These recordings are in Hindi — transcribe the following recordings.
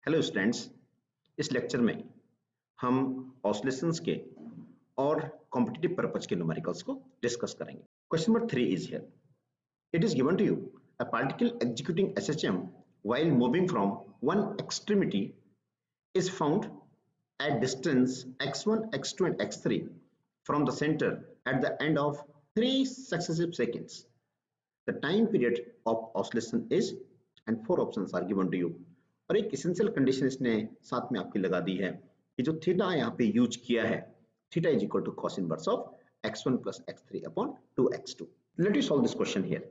हेलो स्टूडेंट्स, इस लेक्चर में हम ऑसिलेशंस के और कॉम्पिटिटिव पर्पज के न्यूमेरिकल्स को डिस्कस करेंगे। Question number 3 is here. It is given to you a particle executing SHM while moving from one extremity is found at distance x1, x2 and x3 from the center at the end of 3 successive seconds. The time period of oscillation is and 4 options are given to you. और एक एसेंशियल कंडीशन इसने साथ में आपकी लगा दी है कि जो थीटा यहाँ पे यूज किया है, theta is equal to cos inverse of x1 plus x3 upon 2x2. Let you solve this question here.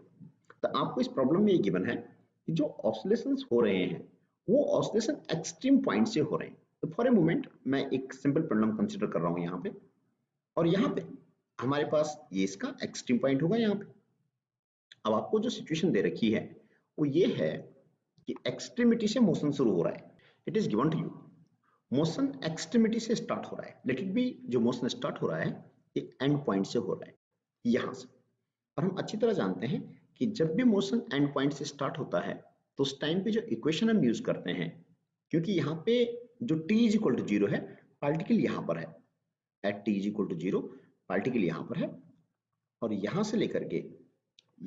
तो आपको इस प्रॉब्लम में ये गिवन है कि जो ऑसिलेशंस हो रहे हैं वो ऑसिलेशन एक्सट्रीम पॉइंट से हो रहे हैं. तो फॉर ए मोमेंट मैं एक सिंपल प्रॉब्लम कंसीडर कर रहा हूँ यहाँ पे, और यहाँ पे हमारे पास ये इसका एक्सट्रीम पॉइंट होगा यहाँ पे. अब आपको जो सिचुएशन दे रखी है वो ये है कि एक्सट्रीमिटी से मोशन शुरू हो रहा है. It is given to you motion extremity से स्टार्ट हो रहा है. लेट इट बी जो मोशन स्टार्ट हो रहा है ये एंड पॉइंट से हो रहा है यहाँ से. और हम अच्छी तरह जानते हैं कि जब भी मोशन एंड पॉइंट से स्टार्ट होता है तो उस टाइम पे जो इक्वेशन हम यूज करते हैं, क्योंकि यहाँ पे जो t इज इक्वल टू 0 है, पार्टिकल यहाँ पर है. At t is equal to 0 particle यहाँ पर है, और यहाँ से लेकर के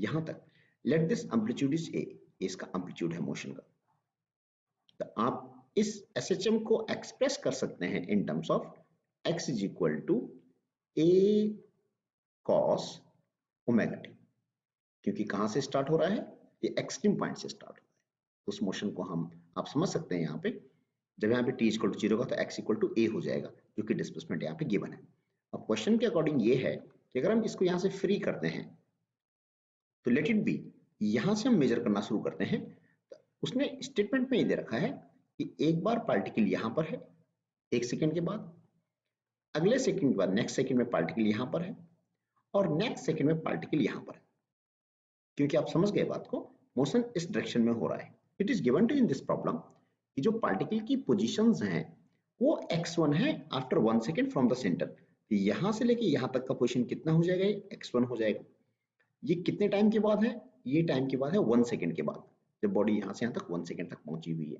यहाँ तक let this amplitude is a, इसका एम्पलीट्यूड है मोशन का. तो आप इस SHM को एक्सप्रेस कर सकते हैं in terms of x is equal to a cos omega t, क्योंकि कहां से स्टार्ट हो रहा है, ये एक्सट्रीम पॉइंट से स्टार्ट हो रहा है. उस मोशन को हम आप समझ सकते हैं यहाँ पे, जब यहाँ पे t इक्वल टू 0 का तो x इक्वल टू a हो जाएगा, जो कि डिस्प्लेसमेंट यहाँ पे गिवन है. अब क्वेश्चन के अकॉर्डिंग ये है कि अगर हम इसको यहाँ से फ्री करते हैं तो लेट इट बी यहाँ से हम मेजर करना शुरू करते हैं. तो उसने स्टेटमेंट में ये दे रखा है कि एक बार पार्टिकल यहाँ पर है, 1 सेकेंड के बाद, अगले सेकेंड के बाद नेक्स्ट सेकेंड में पार्टिकल यहाँ पर है, और नेक्स्ट सेकेंड में पार्टिकल यहाँ पर है. क्योंकि आप समझ गए बात को, मोशन इस डायरेक्शन में हो रहा है. It is given to in this problem कि जो पार्टिकल की पोजीशंस हैं वो x1 है after 1 second from the center. यहाँ से लेके यहाँ तक का पोजीशन कितना हो जाएगा, ये x1 हो जाएगा. ये कितने टाइम के बाद है, ये टाइम के बाद है 1 सेकेंड के बाद, जब बॉडी यहाँ से यहाँ तक 1 सेकेंड तक पहुंची हुई है.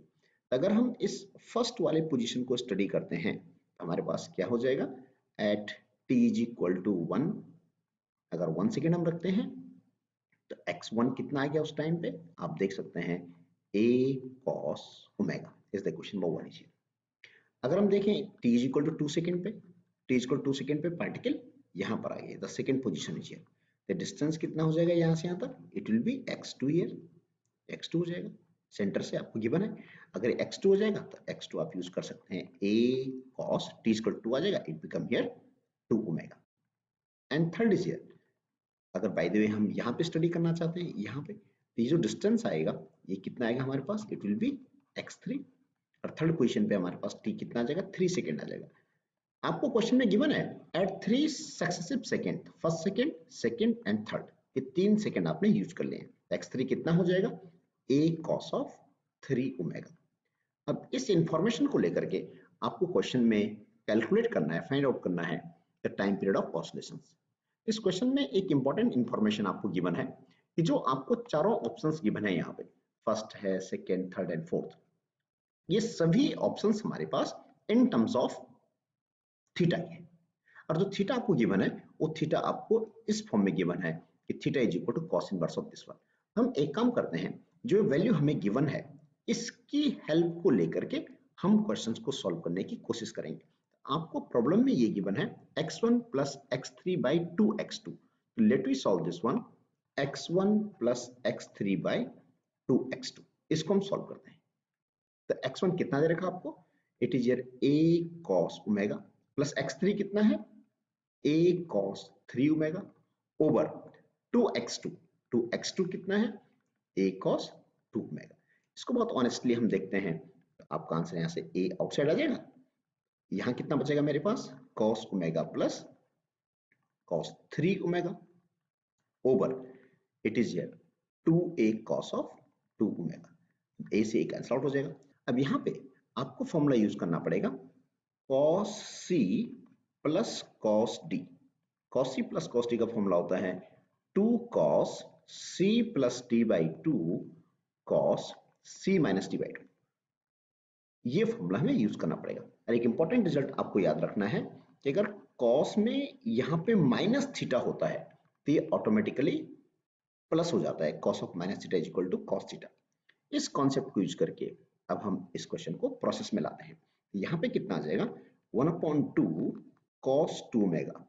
अगर हम इस फर्स्ट वाले पोजीशन को स्टडी करते हैं तो हमारे पास क्या हो जाएगा, at t is equal to 1, अगर 1 सेकेंड हम रखते हैं तो x1 कितना आ गया उस टाइम पे, आप देख सकते हैं a cos omega is the question number 1 is. अगर हम देखें t is equal to 2 second पे, t is equal to 2 second पे पार्टिकल यहाँ पर आ गया, the second position is here. The distance कितना हो जाएगा यहाँ से यहाँ तक, it will be x2 here, x2 हो जाएगा. सेंटर से आपको गिवन है, अगर x2 हो जाएगा तो x2 आप यूज कर सकते हैं a cos t is equal to 2 आ जाएगा, it become here 2 omega. And third is here, अगर बाय द वे हम यहाँ पे स्टडी करना चाहते हैं यहाँ पे, तो ये जो डिस्टेंस आएगा ये कितना आएगा हमारे पास, इट विल बी x3. और थर्ड पोजीशन पे हमारे पास t कितना आ जाएगा, 3 सेकेंड आ जाएगा. आपको क्वेश्चन में गिवन है at 3 successive second, first second, second and third, ये 3 सेकेंड आपने यूज कर लिए. x3 कितना हो जाएगा, a cos ऑफ 3 ओमेगा. अब इस इंफॉर्मेशन को लेकर के आपको क्वेश्चन में कैलकुलेट करना है, फाइंड आउट करना है the time period of oscillations. इस क्वेश्चन में एक इंपॉर्टेंट इंफॉर्मेशन आपको गिवन है कि जो आपको चारों ऑप्शंस गिवन है यहाँ पे, फर्स्ट है, सेकेंड, थर्ड एंड फोर्थ, ये सभी ऑप्शंस हमारे पास इन टर्म्स ऑफ थीटा के. और जो थीटा आपको गिवन है वो थीटा आपको इस फॉर्म में गिवन है कि theta is equal to cos inverse of this one. हम एक काम करते हैं, जो वैल्यू हमें गिवन है इसकी हेल्प को लेकर के हम क्वेश्चंस को सॉल्व करने की कोशिश करेंगे. आपको प्रॉब्लम में ये गिवन है x1 plus x3 by 2x2. Let we solve this one, x1 plus x3 by 2x2, इसको हम सॉल्व करते हैं. तो x1 कितना दे रखा आपको, it is here a cos omega, plus x3 कितना है, a cos 3 omega, over 2x2, 2x2 कितना है, a cos 2 ओमेगा. इसको बहुत ऑनेस्टली हम देखते हैं, आपका आंसर यहाँ से a आउटसाइड आ जाएगा. यहाँ कितना बचेगा मेरे पास, cos omega plus cos 3 omega, over it is here 2a cos of 2 omega. a से a कैंसिल आउट हो जाएगा. अब यहाँ पे आपको फॉर्मूला यूज करना पड़ेगा cos c plus cos d. cos c plus cos d का फॉर्मूला होता है 2 cos c plus d by 2 cos c minus d by 2. ये फॉर्मूला हमें यूज करना पड़ेगा। और एक इंपॉर्टेंट रिजल्ट आपको याद रखना है कि अगर कॉस में यहाँ पे माइनस थीटा होता है तो ये ऑटोमेटिकली प्लस हो जाता है, cos of minus theta is equal to cos theta. इस कॉन्सेप्ट को यूज करके अब हम इस क्वेश्चन को प्रोसेस में लाते हैं। यहाँ पे कितना आ जाएगा 1/2 cos 2 ओमेगा,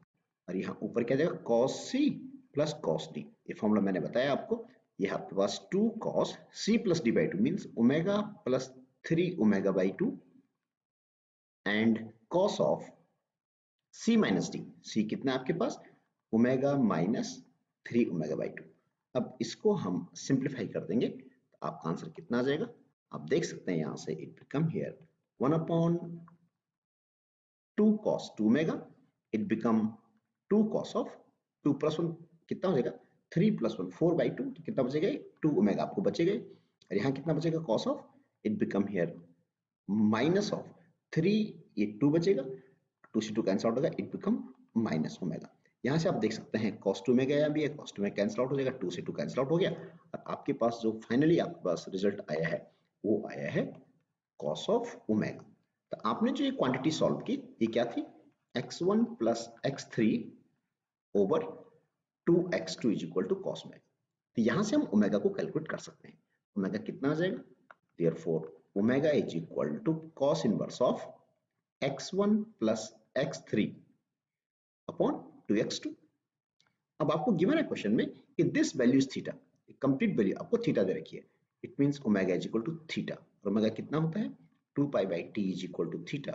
और यहाँ ऊपर क्या जाएगा cos c plus cos d। ये फॉर्मूला मैंने बताया आपको। ये आपके पास 2 cos c plus d by 2 means omega plus 3 omega by 2 and cos of c minus d। c कितना है आपके पास ओमेगा माइनस 3 ओमेगा बाई 2। अब इसको हम सिंप्लीफाई कर देंगे तो आपका आंसर कितना आ जाएगा, आप देख सकते हैं यहाँ से it become here 1/2 cos 2 omega, it become 2 cos of 2 plus 1 कितना हो जाएगा 3 प्लस 1 4 बाई 2, तो कितना बचेगा 2 ओमेगा आपको बचेगा। और यहाँ कितना बचेगा cos of, it become here minus of 3, ये 2 बचेगा, 2 से 2 कैंसिल आउट होगा, इट बिकम माइनस ओमेगा। यहाँ से आप देख सकते हैं cos 2 ओमेगा यहाँ भी है, cos 2 में कैंसिल आउट हो जाएगा, 2 से 2 कैंसिल आउट हो गया, और आपके पास जो फाइनली आपके पास रिजल्ट आया है वो आया है cos ऑफ ओमेगा। तो आपने जो ये क्वांटिटी सॉल्व की ये क्या थी x1 प्लस x3 ओवर 2x2 is equal to cos omega. तो यहाँ से हम ओमेगा को कैलकुलेट कर सकते हैं। ओमेगा कितना आ जाएगा, therefore omega is equal to cos inverse of x1 plus x3 upon 2x2। अब आपको गिवन है क्वेश्चन में कि this value is theta, complete value आपको थीटा दे रखी है, it means omega is equal to theta. और ओमेगा कितना होता है 2 pi by t is equal to theta,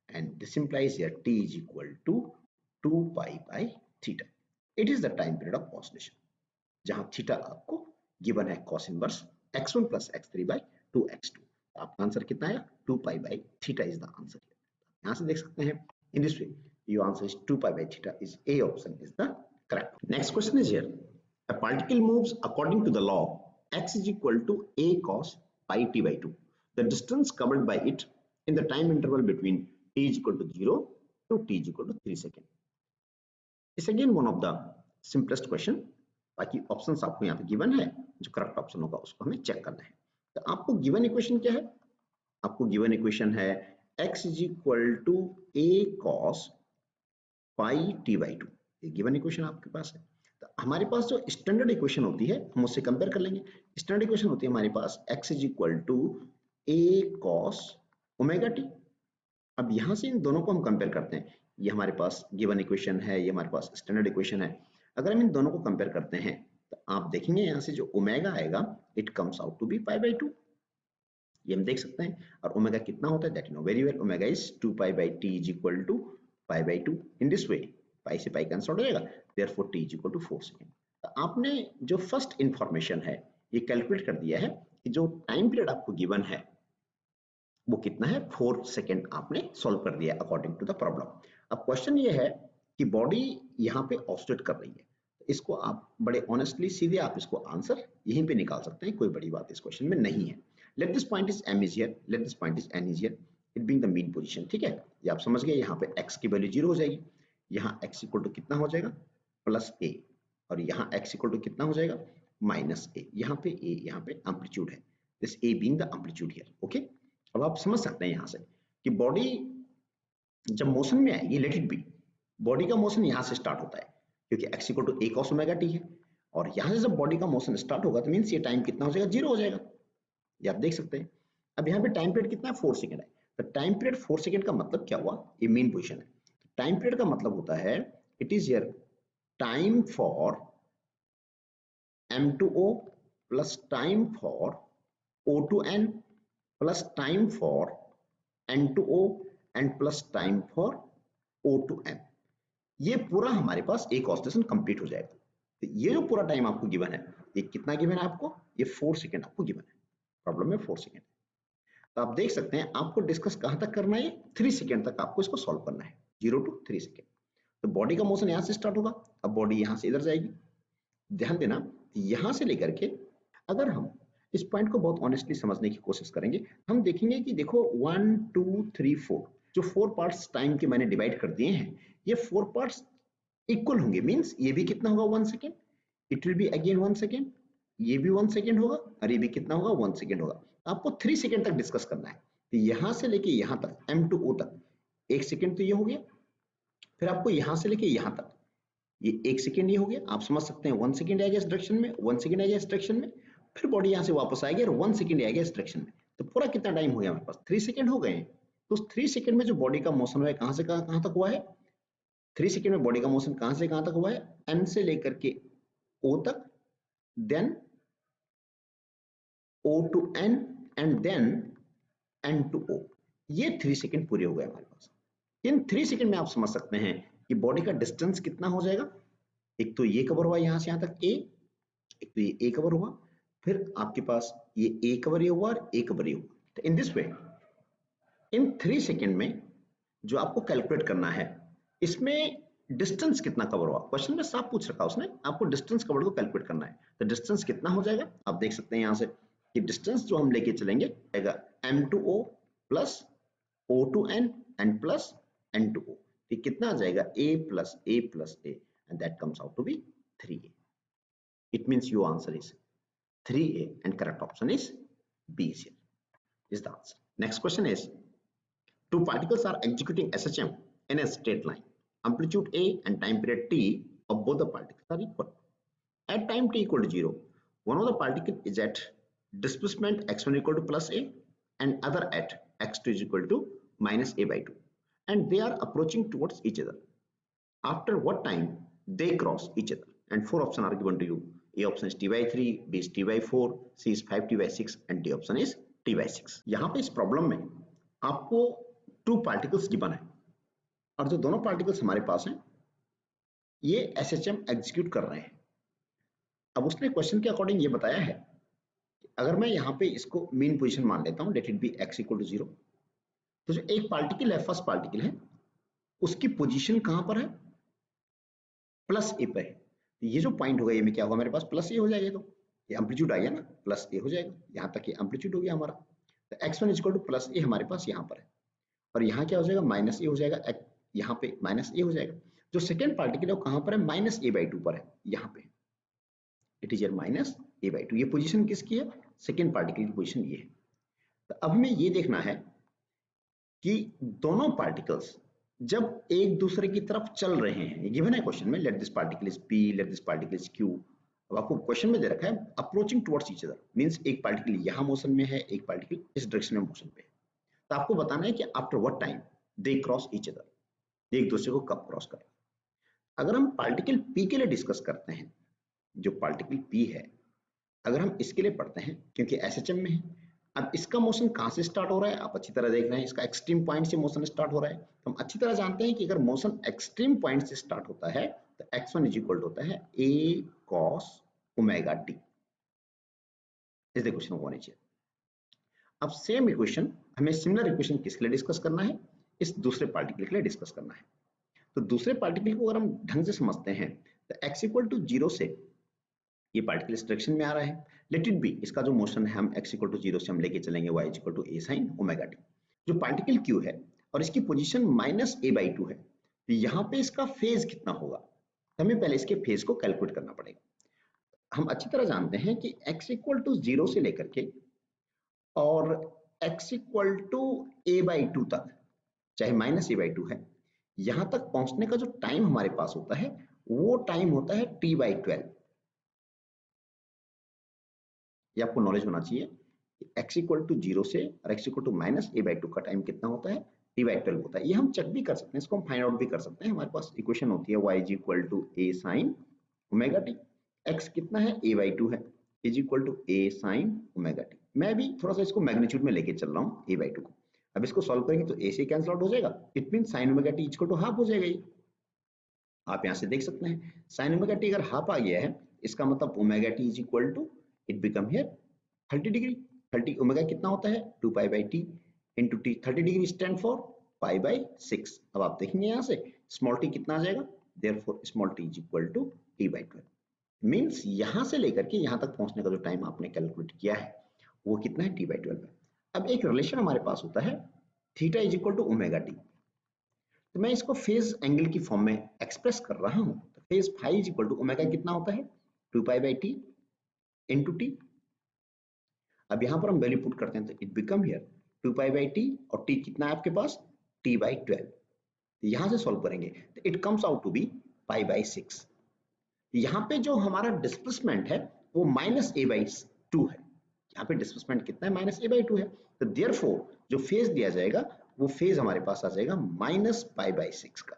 and this implies here t is equal to 2 pi by theta. It is the time period of oscillation, जहां थीटा आपको गिवन है cos inverse x1 plus x3 by 2x2। आपका आंसर कितना आया 2 pi by theta is the answer. यहाँ से देख सकते हैं in this way your answer is 2 pi by theta, is A option is the correct. Next question is here, a particle moves according to the law x is equal to a cos pi t by 2. The distance covered by it in the time interval between t is equal to 0 to t is equal to 3 seconds. It's again one of the simplest question. बाकी ऑप्शंस आपको यहाँ पे गिवन है, जो करेक्ट ऑप्शन होगा उसको हमें चेक करना है। तो आपको गिवन इक्वेशन क्या है, आपको गिवन इक्वेशन है x is equal to a cos pi t by 2। ये गिवन इक्वेशन आपके पास है। तो हमारे पास जो स्टैंडर्ड इक्वेशन होती है हम उससे कंपेयर कर लेंगे। स्टैंडर्ड इक्वेशन होती है हमारे पास x is equal to a cos omega t। अब यहाँ से इन दोनों को हम कंपेयर करते हैं, ये हमारे पास गिवन इक्वेशन है, ये हमारे पास स्टैंडर्ड इक्वेशन है। अगर हम इन दोनों को कंपेयर करते हैं तो आप देखेंगे यहाँ से जो ओमेगा आएगा it comes out to be pi by 2, ये हम देख सकते हैं। और ओमेगा कितना होता है that you know very well, omega is 2 pi by t is equal to pi by 2। In this way pi से पाई कैंसिल हो जाएगा, therefore t is equal to 4 second. तो आपने जो फर्स्ट इंफॉर्मेशन है ये कैलकुलेट कर दिया है कि जो टाइम पीरियड आपको गिवन है वो कितना है 4 सेकंड आपने सॉल्व कर दिया अकॉर्डिंग टू द प्रॉब्लम। अब क्वेश्चन ये है कि बॉडी यहाँ पे ऑसिलेट कर रही है, इसको आप बड़े ऑनेस्टली सीधे आप इसको आंसर यहीं पे निकाल सकते हैं, कोई बड़ी बात इस क्वेश्चन में नहीं है। Let this point is m is here, let this point is n is here, it being the mean position. ठीक है, ये आप समझ गए। यहाँ पे x की वैल्यू 0 हो जाएगी, यहाँ x इक्वल टू कितना हो जाएगा प्लस a, और यहाँ x इक्वल टू कितना हो जाएगा माइनस a। यहाँ पे a यहाँ पे एम्पलीट्यूड है, this a being the amplitude here. Okay, अब आप समझ सकते हैं यहाँ से कि बॉडी जब मोशन में आएगी, लेट इट बी, बॉडी का मोशन यहाँ से स्टार्ट होता है क्योंकि x equal to a cos omega t है, और यहाँ से जब बॉडी का मोशन स्टार्ट होगा तो मीन्स ये टाइम कितना हो जाएगा 0 हो जाएगा, ये आप देख सकते हैं। अब यहाँ पे टाइम पीरियड कितना है 4 सेकंड है। तो टाइम पीरियड 4 सेकंड का मतलब क्या हुआ, ये मेन पोजीशन है। टाइम पीरियड का मतलब होता है it is here time for m2o plus time for o2n plus time for n2o and plus time for o2m। ये पूरा हमारे पास एक ऑसिलेशन कंप्लीट हो जाएगा। तो ये जो पूरा टाइम आपको गिवन है, ये कितना गिवन है आपको, ये 4 सेकंड आपको गिवन है, प्रॉब्लम में 4 सेकंड। तो आप देख सकते हैं आपको डिस्कस कहां तक करना है, 3 सेकंड तक आपको इसको सॉल्व करना है, 0 to 3 सेकंड। तो बॉडी का मोशन यहां से स्टार्ट होगा, अब बॉडी यहां से इधर जाएगी। ध्यान देना यहां से लेकर के, अगर हम इस पॉइंट को बहुत ऑनेस्टली समझने की कोशिश करेंगे, हम देखेंगे कि देखो 1 2 3 4 जो 4 पार्ट्स टाइम के मैंने डिवाइड कर दिए हैं, ये 4 पार्ट्स इक्वल होंगे, मींस ये भी कितना होगा 1 second, it will be again 1 second, ये भी 1 सेकंड होगा, और ये भी कितना होगा 1 सेकंड होगा। आपको 3 सेकंड तक डिस्कस करना है। तो यहां से लेके यहां तक m to o तक 1 सेकेंड तो ये हो गया, फिर आपको यहां से लेके यहां तक ये 1 सेकेंड ये हो गया, आप समझ सकते हैं 1 सेकेंड आएगा इस डायरेक्शन में, 1 सेकेंड आएगा इस डायरेक्शन में, फिर बॉडी यहां से वापस आएगी और 1 सेकेंड आएगा इस डायरेक्शन में। तो पूरा कितना टाइम हो गया हमारे पास, 3 सेकेंड हो गए हैं। तो उस 3 सेकेंड में जो बॉडी का मोशन हुआ है कहां से कहां तक हुआ है, 3 सेकेंड में बॉडी का मोशन कहां से कहां तक हुआ है, n से लेकर के o तक, then o to n and then n to o। ये 3 सेकेंड पूरे हो गए हमारे पास। इन 3 सेकेंड में आप समझ सकते हैं कि बॉडी का डिस्टेंस कितना हो जाएगा, एक तो ये कवर हुआ यहां से यहां तक a, एक तो ये a कवर हुआ, फिर आपके पास ये a कवर ये हुआ और a कवर ये हुआ। तो इन दिस वे इन 3 सेकेंड में जो आपको कैलकुलेट करना है, इसमें डिस्टेंस कितना कवर हुआ, क्वेश्चन में साफ पूछ रखा उसने, आपको डिस्टेंस कवर को कैलकुलेट करना है। तो डिस्टेंस कितना हो जाएगा, आप देख सकते हैं यहां से कि डिस्टेंस जो हम लेके चलेंगे आएगा m to o plus o to n and plus n to o। तो कितना आ जाएगा a plus a plus a and that comes out to be 3a। It means your answer is 3a and correct option is B is the answer. Next question is, two particles are executing SHM in a straight line. Amplitude A and time period t of both the particles are equal. At time t equal to 0, one of the particle is at displacement x1 equal to plus a and other at x2 is equal to minus a by 2, and they are approaching towards each other. After what time they cross each other? And 4 options are given to you. A option is t by 3, B is t by 4, C is 5t by 6 and D option is t by 6. यहाँ पे इस प्रॉब्लम में आपको 2 पार्टिकल्स गिवन है और जो दोनों पार्टिकल्स हमारे पास हैं ये SHM एग्जीक्यूट कर रहे हैं। अब उसने क्वेश्चन के अकॉर्डिंग ये बताया है कि अगर मैं यहाँ पे इसको मीन पोजीशन मान लेता हूँ, let it be x equal to 0, तो जो एक पार्टिकल है, फर्स्ट पार्टिकल है, उसकी पोजीशन कहाँ पर है, प्लस ए पर है। ये जो पॉइंट होगा ये में क्या होगा, मेरे पास प्लस ए हो जाएगा, तो ये एम्पलीट्यूड आ गया ना, प्लस ए हो जाएगा, यहाँ तक ये एम्पलीट्यूड हो गया हमारा। तो x1 इक्वल टू प्लस ए हमारे पास यहाँ पर है और यहाँ क्या हो जाएगा, माइनस ए हो जाएगा, यहाँ पे माइनस ए हो जाएगा। जो सेकेंड पार्टिकल है वो कहाँ पर है, माइनस ए बाई 2 पर है, यहाँ पे it is minus A by 2। ये पोजीशन किसकी है, सेकेंड पार्टिकल की पोजीशन ये है। तो अब हमें ये देखना है कि दोनों पार्टिकल्स जब एक दूसरे की तरफ चल रहे हैं, गिवन है क्वेश्चन में, let this particle is p, let this particle is q। अब आपको क्वेश्चन में दे रखा है approaching towards each other, means एक पार्टिकल यहां मोशन में है, एक पार्टिकल इस डायरेक्शन में मोशन पे है। तो आपको बताना है कि after what time they cross each other, एक दूसरे को कब क्रॉस कर। अगर हम पार्टिकल p के लिए डिस्कस करते हैं, जो पार्टिकल p है, अगर हम इसके लिए पढ़ते हैं क्योंकि SHM में है, अब इसका मोशन कहां से स्टार्ट हो रहा है, आप अच्छी तरह देख रहे हैं, इसका एक्सट्रीम पॉइंट से मोशन स्टार्ट हो रहा है। तो हम अच्छी तरह जानते हैं कि अगर मोशन एक्सट्रीम पॉइंट से स्टार्ट होता है तो x1 इज इक्वल होता है a cos ओमेगा t। इस क्वेश्चन को होना चाहिए। अब सेम इक्वेशन, हमें सिमिलर इक्वेशन किसके लिए डिस्कस करना है, इस दूसरे पार्टिकल के लिए डिस्कस करना है। तो दूसरे पार्टिकल को अगर हम ढंग से समझते हैं तो x इक्वल टू 0 से ये पार्टिकल इस डायरेक्शन में आ रहा है, लेट इट बी, इसका जो मोशन है हम x इक्वल टू 0 से हम लेके चलेंगे y equal to a sin omega t। जो पार्टिकल q है और इसकी पोजीशन माइनस a बाई 2 है, तो यहाँ पे इसका फेज कितना होगा, तो हमें पहले इसके फेज को कैलकुलेट करना पड़ेगा। हम अच्छी तरह जानते हैं कि x इक्वल टू 0 से लेकर के और x equal to a by 2 तक, चाहे माइनस a बाई 2 है, यहाँ तक पहुंचने का जो टाइम हमारे पास होता है वो टाइम होता है t बाई 12। ये आपको नॉलेज होना चाहिए कि x इक्वल टू 0 से और x equal to minus a by 2 का टाइम कितना होता है, t बाई 12 होता है। ये हम चेक भी कर सकते हैं, इसको हम फाइंड आउट भी कर सकते हैं। हमारे पास इक्वेशन होती है y is equal to a sin omega t, x कितना है a बाई 2 है, is equal to a sin omega t। मैं भी थोड़ा सा इसको मैग्नीट्यूड में लेके चल रहा हूँ a बाई 2 को। अब इसको सॉल्व करेंगे तो a से कैंसिल आउट हो जाएगा, it mean sin omega t equal to half हो जाएगा। ये आप यहाँ से देख सकते हैं, sin ओमेगा t अगर हाफ आ गया है, इसका मतलब omega t is equal to, it become here 30 degree. 30 omega कितना होता है, 2 pi by T into T. 30 degree stand for pi by 6। अब आप देखेंगे यहाँ से स्मॉल टी कितना आ जाएगा, therefore small T is equal to T by 12। Means यहाँ से लेकर के यहाँ तक पहुँचने का जो टाइम आपने कैलकुलेट किया है वो कितना है, टी बाई 12 है। अब एक रिलेशन हमारे पास होता है theta is equal to omega T, तो मैं इसको फेज एंगल की फॉर्म में एक्सप्रेस कर रहा हूँ। तो phase phi is equal to omega कितना होता है, 2 pi by T into T. अब यहाँ पर हम वैल्यू पुट करते हैं तो इट बिकम हियर 2π/t और t कितना है आपके पास t/12। यहां से सॉल्व करेंगे तो it comes out to be π/6। यहाँ पे जो हमारा डिस्प्लेसमेंट है वो -a/2 है। यहाँ पे डिस्प्लेसमेंट कितना है -a/2 है, तो देयरफॉर जो फेज दिया जाएगा वो फेज हमारे पास आ जाएगा -π/6 का।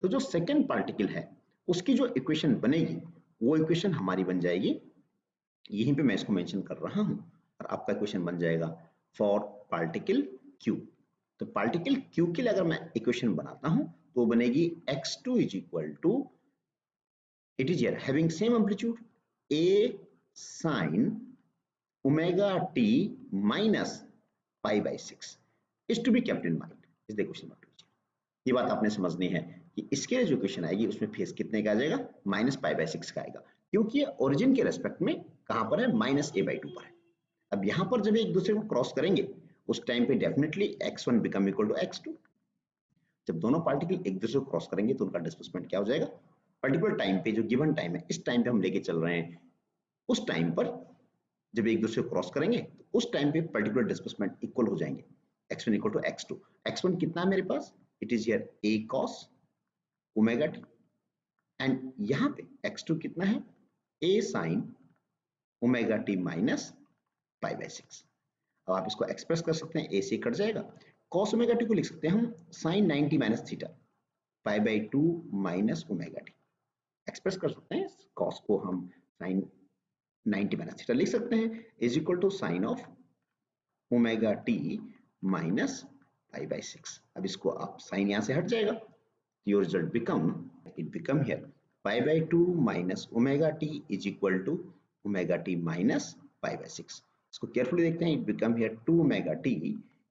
तो जो सेकंड पार्टिकल है उसकी जो इक्वेशन बनेगी वो इक्वेशन हमारी बन जाएगी, यहीं पे मैं इसको मेंशन कर रहा हूं, और आपका इक्वेशन बन जाएगा फॉर पार्टिकल Q। तो पार्टिकल Q के लिए अगर मैं इक्वेशन बनाता हूं तो बनेगी x2 is equal to, it is here having same amplitude a sin omega t minus π/6 is to be kept in mind is the equation number 2। ये बात आपने समझनी है कि इसके लिए जो इक्वेशन आएगी उसमें फेज कितने का आ जाएगा -π/6 का आएगा, क्योंकि ये ओरिजिन के रेस्पेक्ट में कहां पर है -a/2 पर है। अब यहां पर जब एक दूसरे को क्रॉस करेंगे उस टाइम पे definitely x1 become equal to x2। जब दोनों पार्टिकल एक दूसरे को क्रॉस करेंगे तो उनका डिस्प्लेसमेंट क्या हो जाएगा, पर्टिकुलर टाइम पे जो गिवन टाइम है इस टाइम पे हम लेके चल रहे हैं, उस टाइम पर जब एक दूसरे को क्रॉस करेंगे तो उस टाइम पे पर्टिकुलर डिस्प्लेसमेंट इक्वल हो जाएंगे, x1 equal to x2। x1 कितना है मेरे पास, it is here a cos omega t, and यहाँ पे x2 कितना है a sin omega t minus π/6। अब आप इसको एक्सप्रेस कर सकते हैं, a से कट जाएगा, cos ओमेगा t को लिख सकते हैं हम sin 90 minus theta π/2 minus omega t। Express कर सकते हैं cos को हम sin 90 माइनस थीटा लिख सकते हैं is equal to sine of omega t minus π/6। अब इसको आप साइन यहां से हट जाएगा, your result become here π/2 minus omega t is equal to omega t minus π/6। इसको केयरफुली देखते हैं, it become here 2 omega t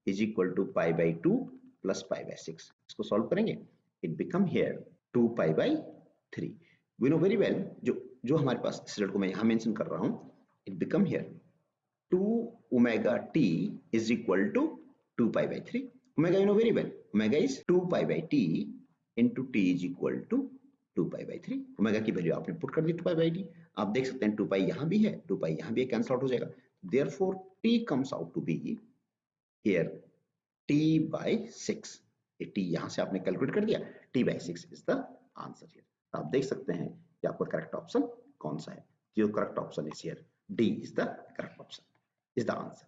is equal to π/2 plus π/6। इसको सॉल्व करेंगे, it become here 2π/3। We know very well, जो हमारे पास इस रिजल्ट को मैं यहां मेंशन कर रहा हूं, it become here 2 omega t is equal to 2π/3। omega you know very well, omega is 2π/t into t is equal to 2π/3। omega की वैल्यू आपने पुट कर दी 2π/t, आप देख सकते हैं 2π यहाँ भी है, 2π यहाँ भी कैंसिल आउट हो जाएगा, therefore t comes out to be here t/6। ये t यहाँ से आपने कैलकुलेट कर दिया, t/6 is the answer here। आप देख सकते हैं कि आपका करेक्ट ऑप्शन कौन सा है, जो correct option is here D is the correct option, is the answer।